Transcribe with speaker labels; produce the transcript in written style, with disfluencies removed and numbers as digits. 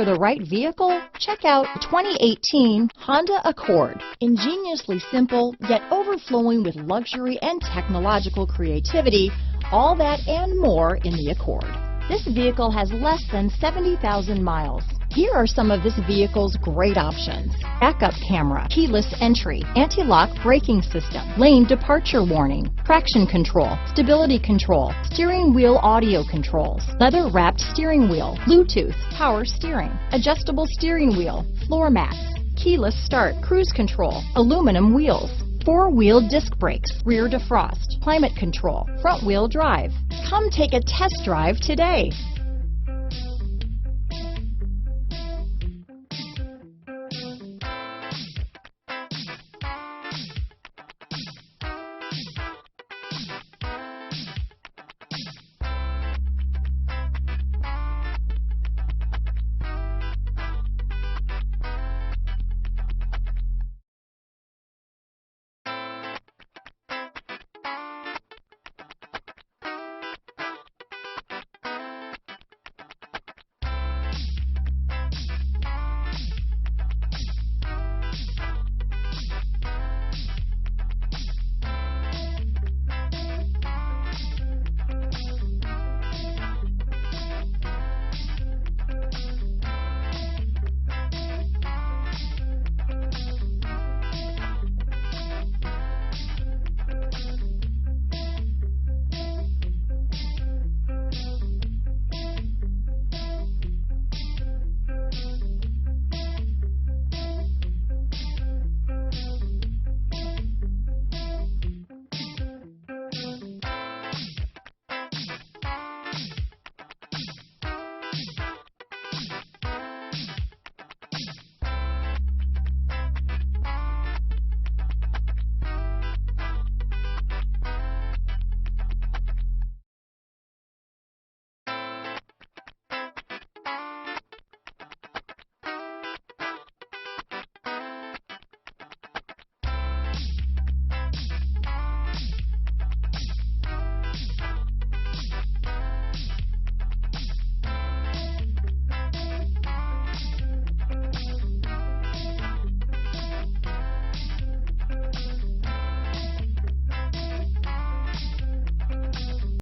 Speaker 1: for the right vehicle? Check out 2018 Honda Accord. Ingeniously simple, yet overflowing with luxury and technological creativity, all that and more in the Accord. This vehicle has less than 70,000 miles. Here are some of this vehicle's great options: backup camera, keyless entry, anti-lock braking system, lane departure warning, traction control, stability control, steering wheel audio controls, leather-wrapped steering wheel, Bluetooth, power steering, adjustable steering wheel, floor mats, keyless start, cruise control, aluminum wheels, four-wheel disc brakes, rear defrost, climate control, front-wheel drive. Come take a test drive today.